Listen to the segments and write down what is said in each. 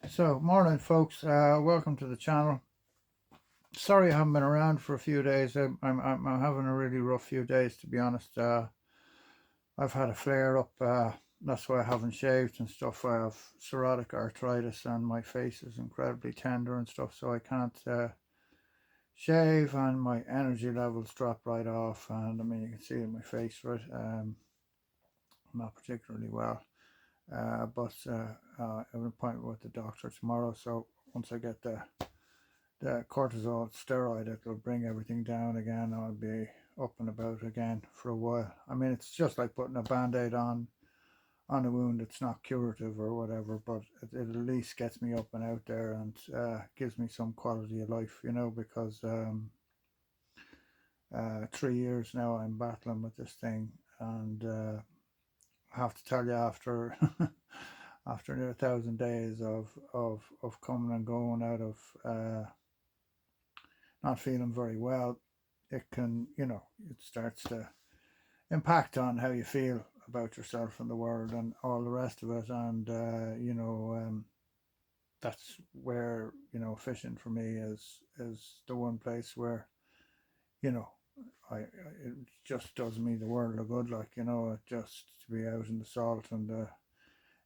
So, morning, folks. Welcome to the channel. Sorry I haven't been around for a few days. I'm having a really rough few days, to be honest. I've had a flare up. That's why I haven't shaved and stuff. I have psoriatic arthritis, and my face is incredibly tender and stuff, so I can't shave, and my energy levels drop right off. And I mean, you can see it in my face, right? I'm not particularly well. But I have an appointment with the doctor tomorrow, so once I get the cortisol steroid, it will bring everything down again. I'll be up and about again for a while. I mean, it's just like putting a band-aid on a wound. It's not curative or whatever, but it at least gets me up and out there, and gives me some quality of life, because 3 years now I'm battling with this thing. And I have to tell you, after after near 1,000 days of coming and going out of not feeling very well, it can, it starts to impact on how you feel about yourself and the world and all the rest of it. And that's where, fishing for me is the one place where, you know it just does me the world of good. Like, it just to be out in the salt and the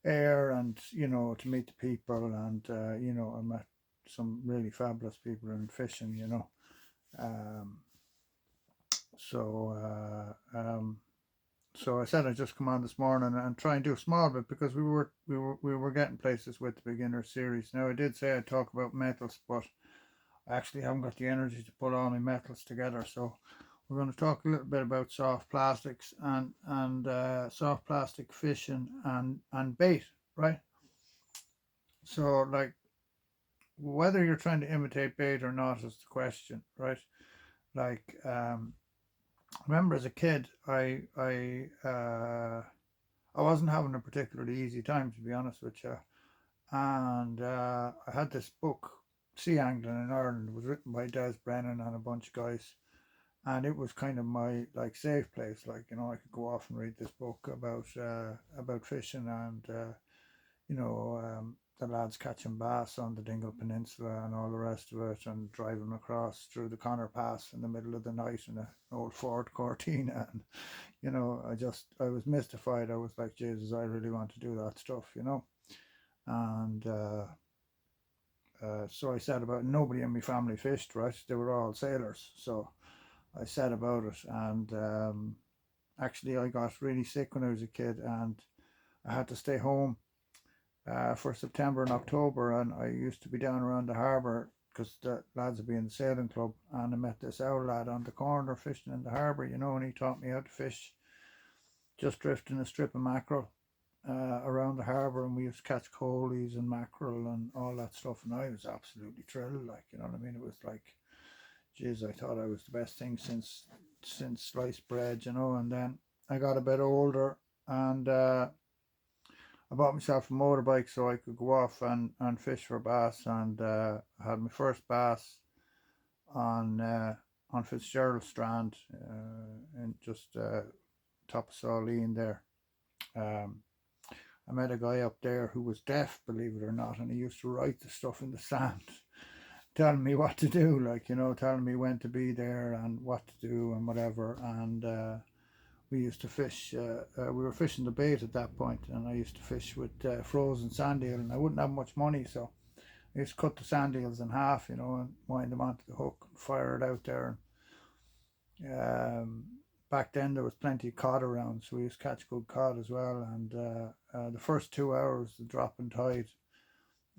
air, and to meet the people. And I met some really fabulous people in fishing. um, so so I said I'd just come on this morning and try and do a small bit, because we were getting places with the beginner series. Now, I did say I'd talk about metals, but I actually haven't got the energy to put all my metals together. So we're going to talk a little bit about soft plastics and soft plastic fishing and bait, right? So, like, whether you're trying to imitate bait or not is the question, right? Like, I remember as a kid, I wasn't having a particularly easy time, to be honest with you. And I had this book, Sea Angling in Ireland. It was written by Des Brennan and a bunch of guys, and it was kind of my, like, safe place. Like, I could go off and read this book about fishing, and the lads catching bass on the Dingle Peninsula and all the rest of it, and driving across through the Connor Pass in the middle of the night in an old Ford Cortina. And I was mystified. I was like, Jesus, I really want to do that stuff. And so I said about nobody in my family fished, right? They were all sailors. So I said about it. And actually, I got really sick when I was a kid, and I had to stay home for September and October. And I used to be down around the harbour, because the lads would be in the sailing club. And I met this owl lad on the corner fishing in the harbour, and he taught me how to fish, just drifting a strip of mackerel around the harbour. And we used to catch coalies and mackerel and all that stuff. And I was absolutely thrilled, like, you know what I mean? It was like, geez, I thought I was the best thing since sliced bread. And then I got a bit older, and I bought myself a motorbike so I could go off and fish for bass. And I had my first bass on Fitzgerald Strand, and just top of Saleen there. Um, I met a guy up there who was deaf, believe it or not, and he used to write the stuff in the sand, telling me what to do, like, telling me when to be there and what to do and whatever. And we used to fish. We were fishing the bait at that point, and I used to fish with frozen sand eel, and I wouldn't have much money, so I used to cut the sand eels in half, and wind them onto the hook and fire it out there. And back then there was plenty of cod around, so we used to catch good cod as well. And the first 2 hours, the drop in tide,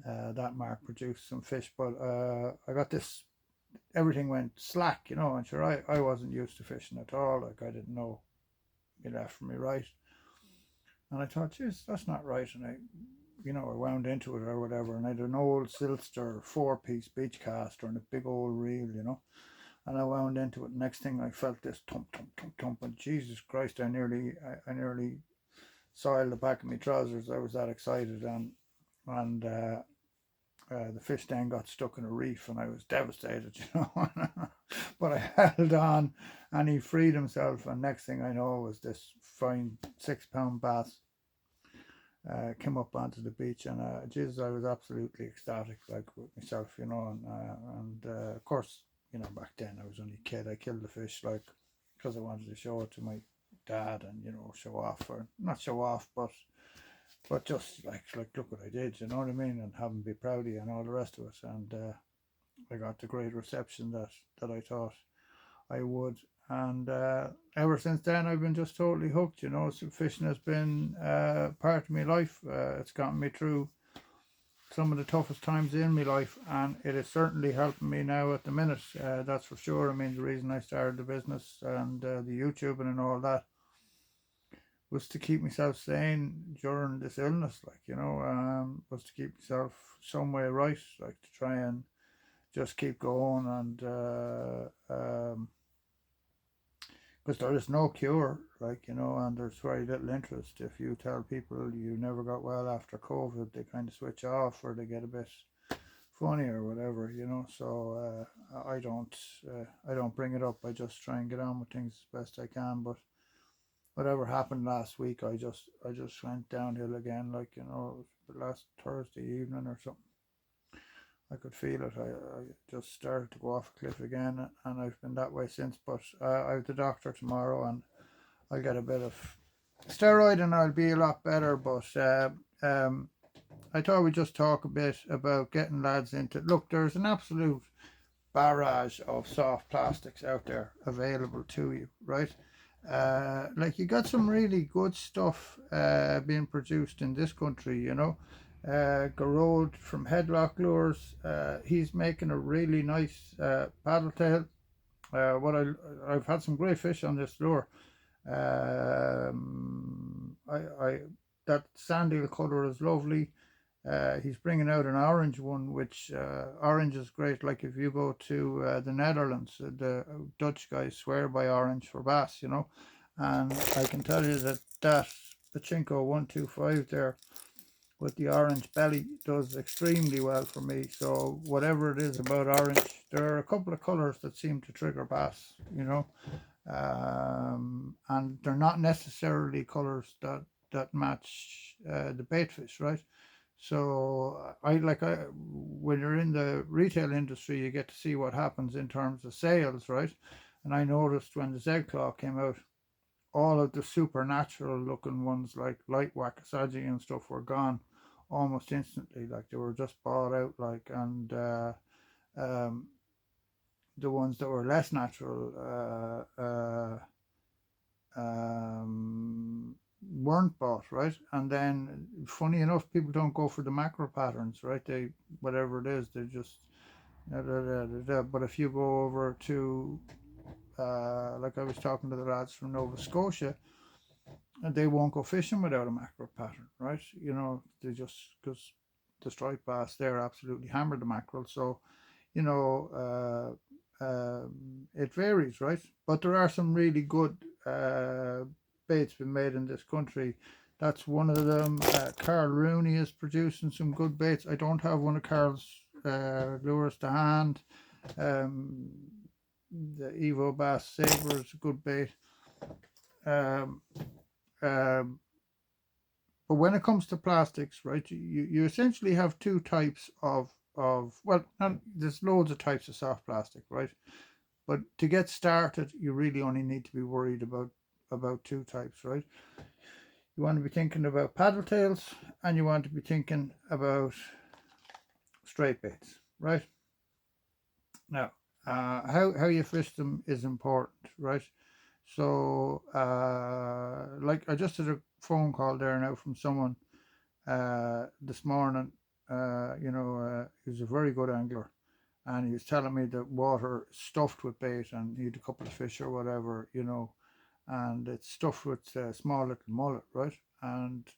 that mark produced some fish. But I got this, everything went slack, and sure, I wasn't used to fishing at all. Like, I didn't know me left from me right. And I thought, geez, that's not right. And I wound into it or whatever. And I had an old Silster 4-piece beach caster and a big old reel. And I wound into it. Next thing, I felt this thump, thump, thump, thump. And Jesus Christ, I nearly soiled the back of my trousers. I was that excited. And the fish then got stuck in a reef, and I was devastated. But I held on, and he freed himself. And next thing I know was this fine 6-pound bass. came up onto the beach, and Jesus, I was absolutely ecstatic, like with myself, you know, and of course, you know, back then I was only a kid. I killed the fish like because I wanted to show it to my dad, and you know, show off, or not show off, but just like look what I did, you know what I mean, and have him be proud of you and all the rest of it, and I got the great reception that I thought I would. And ever since then, I've been just totally hooked. You know, so fishing has been part of my life. It's gotten me through some of the toughest times in my life, and it is certainly helping me now at the minute. That's for sure. I mean, the reason I started the business and the YouTubing and all that was to keep myself sane during this illness. Like, you know, was to keep myself some way right, like to try and just keep going, and because there is no cure, like, you know, and there's very little interest. If you tell people you never got well after COVID, they kind of switch off, or they get a bit funny or whatever, you know. So I don't bring it up. I just try and get on with things as best I can. But whatever happened last week, I just went downhill again. Like, you know, it was last Thursday evening or something. I could feel it. I just started to go off a cliff again, and I've been that way since. But I have the doctor tomorrow, and I'll get a bit of steroid, and I'll be a lot better. But I thought we'd just talk a bit about getting lads into. Look, there's an absolute barrage of soft plastics out there available to you, right? Like, you got some really good stuff being produced in this country, you know. Garrod from Headlock Lures, he's making a really nice paddle tail. I've had some great fish on this lure. I that sandal color is lovely. He's bringing out an orange one, which orange is great. Like, if you go to the Netherlands, the Dutch guys swear by orange for bass, you know. And I can tell you that Pachinko 125 there with the orange belly does extremely well for me. So whatever it is about orange, there are a couple of colors that seem to trigger bass, you know. And they're not necessarily colors that match the bait fish, right? So when you're in the retail industry, you get to see what happens in terms of sales, right? And I noticed when the Z Claw came out, all of the supernatural looking ones like light Wakasaji and stuff were gone almost instantly. Like, they were just bought out, like, and um, the ones that were less natural weren't bought, right? And then, funny enough, people don't go for the macro patterns, right? They, whatever it is, they just but if you go over to like, I was talking to the lads from Nova Scotia, and they won't go fishing without a macro pattern, right? You know, they just, because the striped bass there absolutely hammer the mackerel. So, you know, it varies, right? But there are some really good baits been made in this country. That's one of them. Carl Rooney is producing some good baits. I don't have one of Carl's lures to hand. The Evo Bass Saber is a good bait. Um, um, but when it comes to plastics, right, you essentially have two types of well, there's loads of types of soft plastic, right? But to get started, you really only need to be worried about two types, right? You want to be thinking about paddle tails, and you want to be thinking about straight baits, right? Now, how you fish them is important, right? So, like, I just had a phone call there now from someone this morning. You know, he's a very good angler, and he was telling me that water is stuffed with bait, and he had a couple of fish or whatever, you know, and it's stuffed with small little mullet, right? And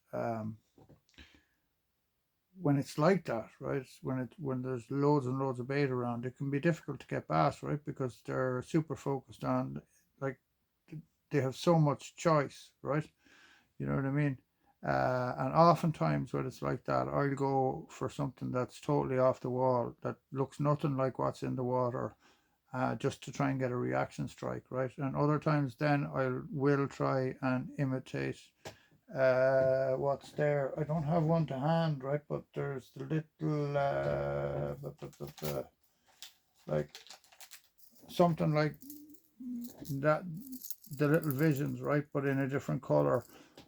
when it's like that, right, when there's loads and loads of bait around, it can be difficult to get bass, right? Because they're super focused on, like, they have so much choice, right? You know what I mean? And oftentimes when it's like that, I'll go for something that's totally off the wall, that looks nothing like what's in the water, just to try and get a reaction strike, right? And other times then I will try and imitate what's there? I don't have one to hand, right? But there's the little like something like that, the little visions, right? But in a different color.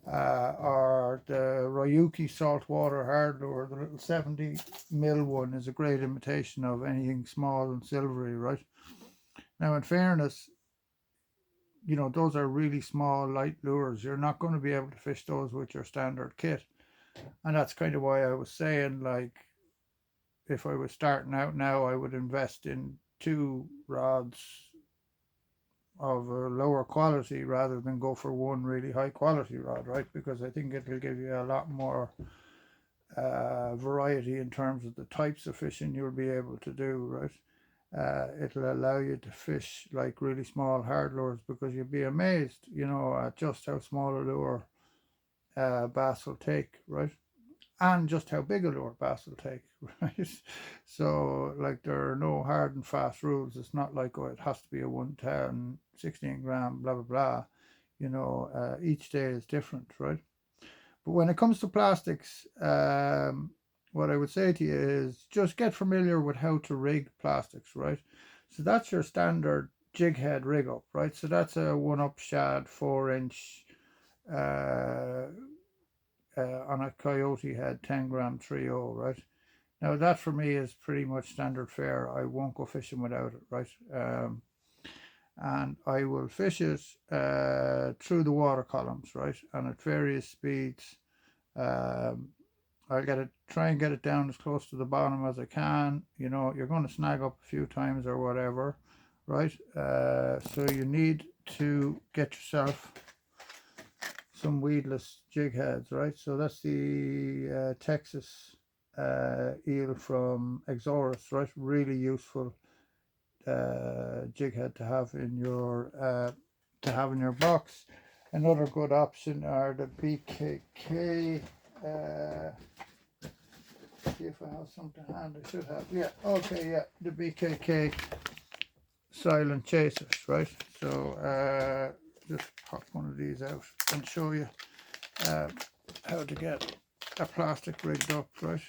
Or the Ryuki saltwater hard lure, the little 70 mil one, is a great imitation of anything small and silvery, right? Now, in fairness, those are really small, light lures. You're not going to be able to fish those with your standard kit. And that's kind of why I was saying, like, if I was starting out now, I would invest in two rods of a lower quality rather than go for one really high quality rod, right? Because I think it'll give you a lot more variety in terms of the types of fishing you'll be able to do, right? It'll allow you to fish like really small hard lures, because you'll be amazed, at just how small a lure bass will take, right? And just how big a lure bass will take, right? So, like, there are no hard and fast rules. It's not like, oh, it has to be a 110, 16 gram, blah, blah, blah. Each day is different, right? But when it comes to plastics, what I would say to you is just get familiar with how to rig plastics, right? So that's your standard jig head rig up, right? So that's a 1-up shad 4-inch on a coyote head 10 gram 3.0, right? Now that for me is pretty much standard fare. I won't go fishing without it, right? And I will fish it through the water columns, right? And at various speeds. I'll try and get it down as close to the bottom as I can. You're going to snag up a few times or whatever, right? So you need to get yourself some weedless jig heads, right? So that's the Texas eel from Exorus, right? Really useful jig head to have in your box. Another good option are the BKK. See if I have some to hand. I should have. Yeah. Okay. Yeah. The BKK silent chasers, right? So just pop one of these out and show you how to get a plastic rigged up, right?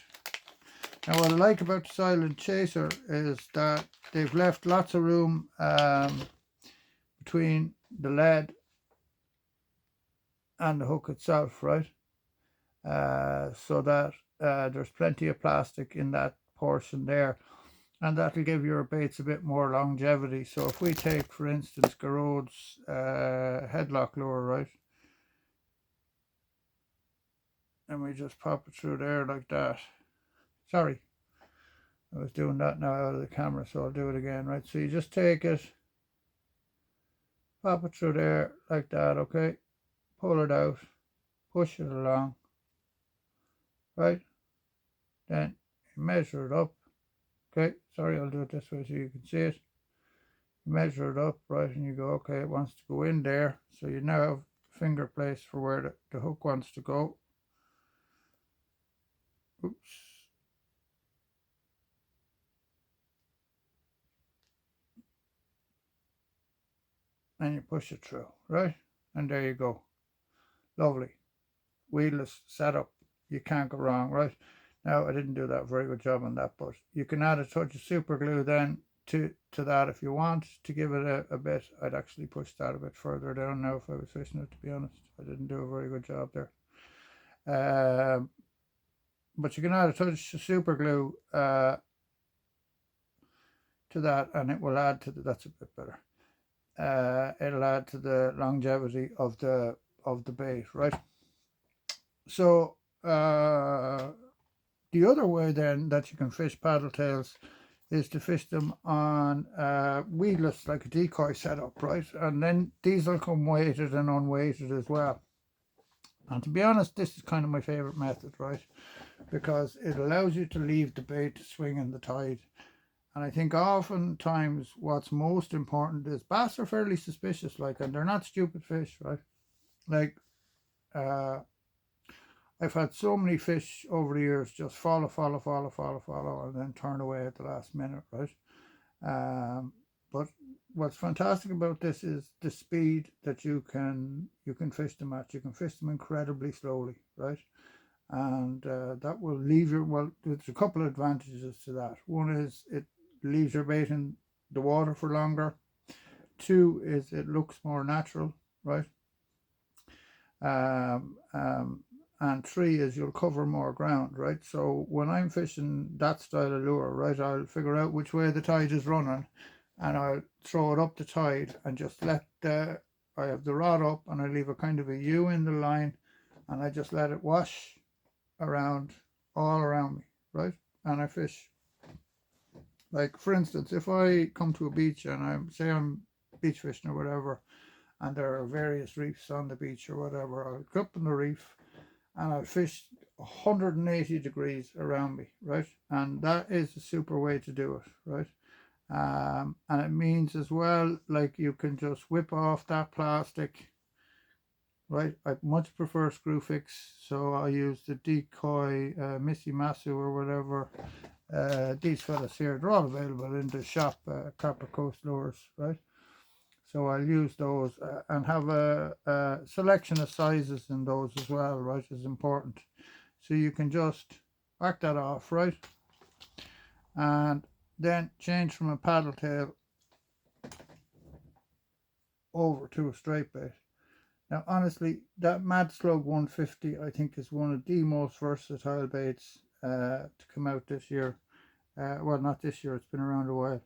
Now, what I like about the silent chaser is that they've left lots of room between the lead and the hook itself, right? So that there's plenty of plastic in that portion there, and that'll give your baits a bit more longevity. So if we take, for instance, Garrode's headlock lure, right, and we just pop it through there like that. Sorry, I was doing that now out of the camera, so I'll do it again, right? So you just take it, pop it through there like that, okay? Pull it out, push it along, right? Then you measure it up, okay? Sorry, I'll do it this way so you can see it. You measure it up, right, and you go, okay, it wants to go in there. So you now have finger place for where the hook wants to go. Oops. And you push it through, right? And there you go. Lovely. Weedless setup. You can't go wrong, right? Now, I didn't do that very good job on that, but you can add a touch of super glue then to that if you want to give it a bit. I'd actually push that a bit further down now if I was fishing it, to be honest. I didn't do a very good job there. But you can add a touch of super glue to that, and it will add to that's a bit better. It'll add to the longevity of the bait, right? So the other way then that you can fish paddle tails is to fish them on weedless, like a decoy setup, right? And then these will come weighted and unweighted as well. And to be honest, this is kind of my favorite method, right? Because it allows you to leave the bait to swing in the tide. And I think oftentimes what's most important is bass are fairly suspicious, like, and they're not stupid fish, right? Like, I've had so many fish over the years just follow, and then turn away at the last minute, right? But what's fantastic about this is the speed that you can fish them at. You can fish them incredibly slowly, right? And that will leave your, well, there's a couple of advantages to that. One is it leaves your bait in the water for longer. Two is it looks more natural, right? Um, um, and three is you'll cover more ground, right? So when I'm fishing that style of lure, right, I'll figure out which way the tide is running, and I'll throw it up the tide and just let the, I have the rod up and I leave a kind of a U in the line, and I just let it wash around, all around me, right? And I fish. Like, for instance, if I come to a beach and I'm beach fishing or whatever, and there are various reefs on the beach or whatever, I'll go up on the reef and I'll fish 180 degrees around me, right? And that is a super way to do it, right? And it means as well, like, you can just whip off that plastic, right? I much prefer Screwfix, so I use the Decoy Missy Masu or whatever. These fellas here, they're all available in the shop, Copper Coast Lures, right? So I'll use those and have a selection of sizes in those as well, right, is important. So you can just whack that off, right? And then change from a paddle tail over to a straight bait. Now, honestly, that Mad Slug 150, I think, is one of the most versatile baits to come out this year. Well, not this year, it's been around a while.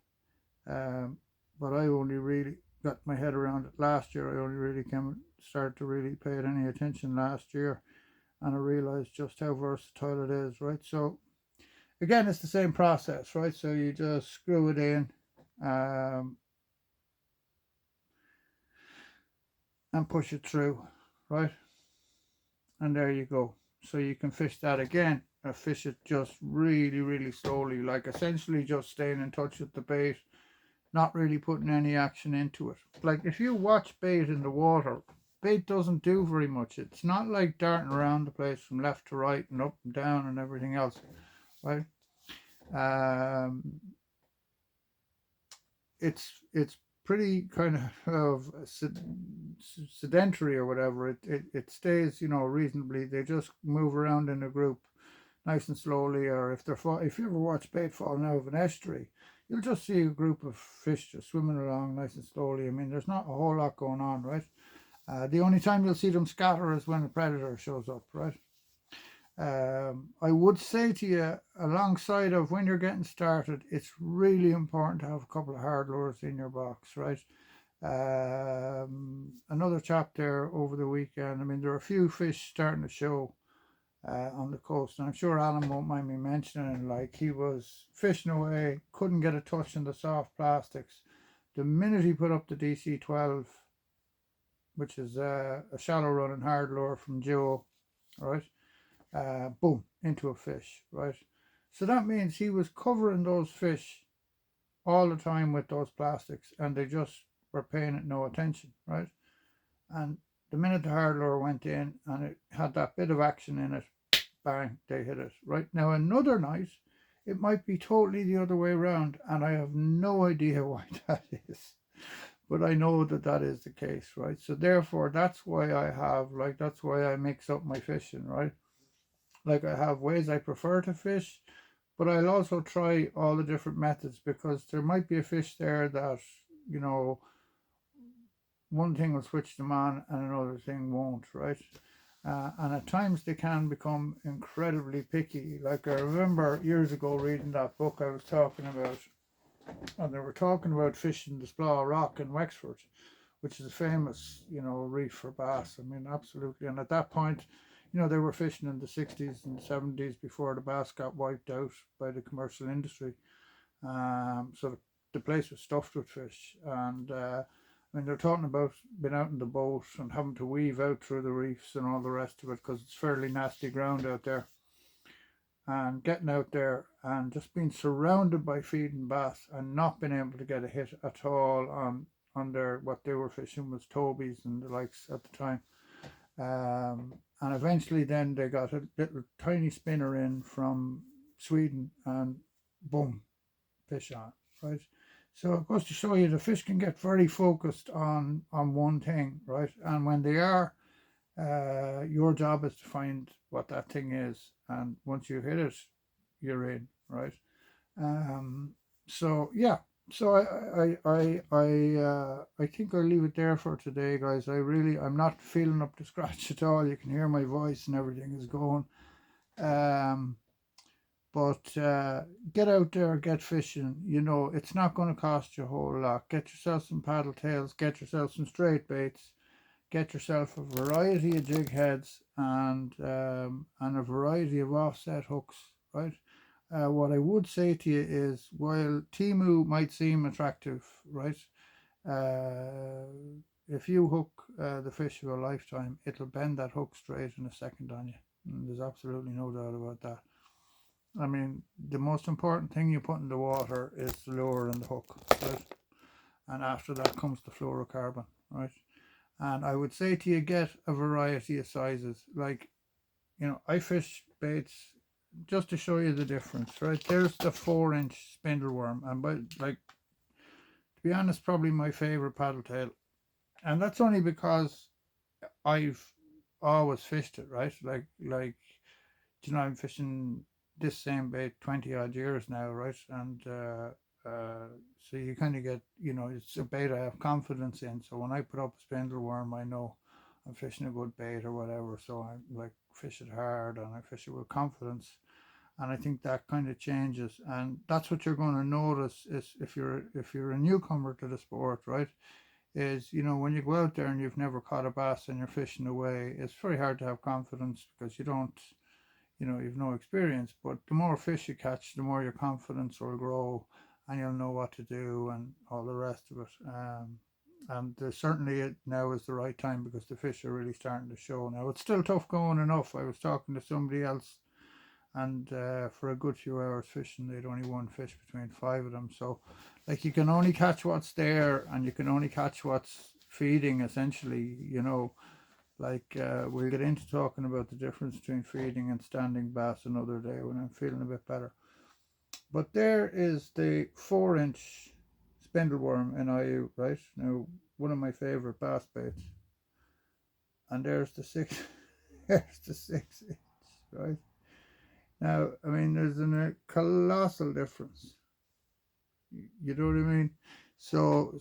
But I only really got my head around it last year. I only really started to really pay it any attention last year, and I realized just how versatile it is, right? So again, it's the same process, right? So you just screw it in, and push it through, right? And there you go. So you can fish that again, or fish it just really, really slowly, like essentially just staying in touch with the bait, not really putting any action into it. Like, if you watch bait in the water, bait doesn't do very much. It's not like darting around the place from left to right and up and down and everything else, right? It's pretty kind of sedentary or whatever. It stays, you know, reasonably. They just move around in a group nice and slowly. Or if you ever watch bait falling out of an estuary, you'll just see a group of fish just swimming along nice and slowly. I mean, there's not a whole lot going on, right? The only time you'll see them scatter is when a predator shows up, right? I would say to you, alongside of when you're getting started, it's really important to have a couple of hard lures in your box, right? Another chap there over the weekend, I mean, there are a few fish starting to show on the coast, and I'm sure Alan won't mind me mentioning, like, he was fishing away, couldn't get a touch in the soft plastics. The minute he put up the DC12, which is a shallow running hard lure from Joe, right? Boom, into a fish, right? So that means he was covering those fish all the time with those plastics, and they just were paying it no attention, right? And the minute the hard lure went in and it had that bit of action in it, bang, they hit it, right? Now, another night, it might be totally the other way around, and I have no idea why that is. But I know that that is the case, right? So therefore, that's why I mix up my fishing, right? Like, I have ways I prefer to fish, but I'll also try all the different methods, because there might be a fish there that, you know, one thing will switch them on and another thing won't, right? And at times they can become incredibly picky. Like, I remember years ago reading that book I was talking about, and they were talking about fishing the Splaw Rock in Wexford, which is a famous, you know, reef for bass. I mean, absolutely. And at that point, you know, they were fishing in the 60s and 70s before the bass got wiped out by the commercial industry. So the place was stuffed with fish. And I mean, they're talking about being out in the boat and having to weave out through the reefs and all the rest of it, because it's fairly nasty ground out there. And getting out there and just being surrounded by feeding bass and not being able to get a hit at all on their, what they were fishing was tobies and the likes at the time. And eventually then they got a little tiny spinner in from Sweden, and boom, fish on, right? So it goes to show you the fish can get very focused on one thing, right? And when they are, your job is to find what that thing is, and once you hit it, you're in, right? So yeah, so I think I'll leave it there for today, guys. I'm not feeling up to scratch at all. You can hear my voice and everything is going. Um, but get out there, get fishing. You know, it's not going to cost you a whole lot. Get yourself some paddle tails, get yourself some straight baits, get yourself a variety of jig heads and a variety of offset hooks, right? What I would say to you is, while Temu might seem attractive, right? Uh, if you hook the fish of a lifetime, it'll bend that hook straight in a second on you. And there's absolutely no doubt about that. I mean, the most important thing you put in the water is the lure and the hook, right? And after that comes the fluorocarbon, right? And I would say to you, get a variety of sizes. Like, you know, I fish baits just to show you the difference, right? There's the 4-inch spindle worm, and like, to be honest, probably my favorite paddle tail, and that's only because I've always fished it, right? You know, I'm fishing this same bait 20 odd years now, right? And so you kind of get, you know, it's a bait I have confidence in. So when I put up a spindle worm, I know I'm fishing a good bait or whatever. So I like fish it hard and I fish it with confidence. And I think that kind of changes, and that's what you're going to notice is if you're a newcomer to the sport, right? Is, you know, when you go out there and you've never caught a bass and you're fishing away, it's very hard to have confidence because you don't, you know, you've no experience. But the more fish you catch, the more your confidence will grow, and you'll know what to do and all the rest of it. And certainly it now is the right time because the fish are really starting to show. Now it's still tough going enough. I was talking to somebody else, and for a good few hours fishing, they'd only one fish between 5 of them. So, like, you can only catch what's there, and you can only catch what's feeding, essentially. You know, like, we'll get into talking about the difference between feeding and standing bass another day when I'm feeling a bit better. But there is the 4-inch spindleworm in IU, right? Now, one of my favourite bass baits. And there's the 6, there's the 6-inch, right? Now, I mean, there's a colossal difference. You know what I mean? So,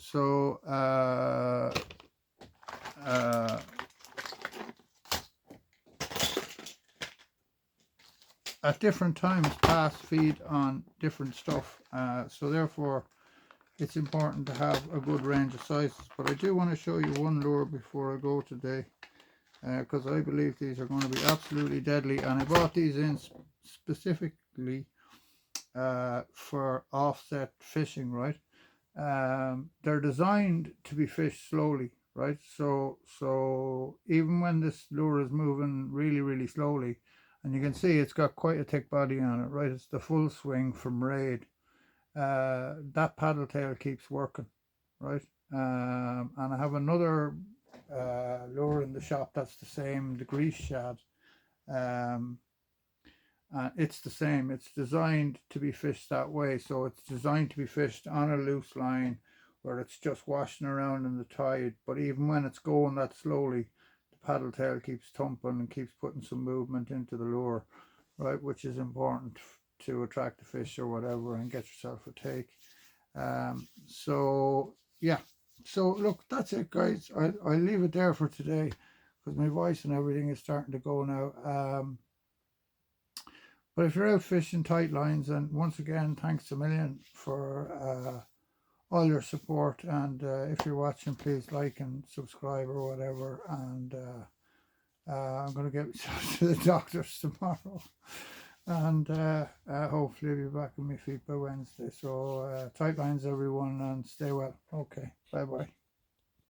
at different times, bass feed on different stuff. So therefore, it's important to have a good range of sizes. But I do want to show you one lure before I go today, because I believe these are going to be absolutely deadly. And I bought these in specifically for offset fishing, right? They're designed to be fished slowly, right? So even when this lure is moving really, really slowly, and you can see it's got quite a thick body on it, right? It's the full swing from Raid. That paddle tail keeps working, right? And I have another lure in the shop that's the same, the grease shad. It's the same. It's designed to be fished that way. So it's designed to be fished on a loose line where it's just washing around in the tide. But even when it's going that slowly, the paddle tail keeps thumping and keeps putting some movement into the lure, right? Which is important to attract the fish or whatever and get yourself a take. So yeah. So look, that's it, guys. I'll leave it there for today because my voice and everything is starting to go now. But if you're out fishing tight lines, and once again, thanks a million for all your support. And if you're watching, please like and subscribe or whatever. And I'm going to get myself to the doctors tomorrow. And hopefully I'll be back on my feet by Wednesday. So tight lines, everyone, and stay well. Okay, bye-bye.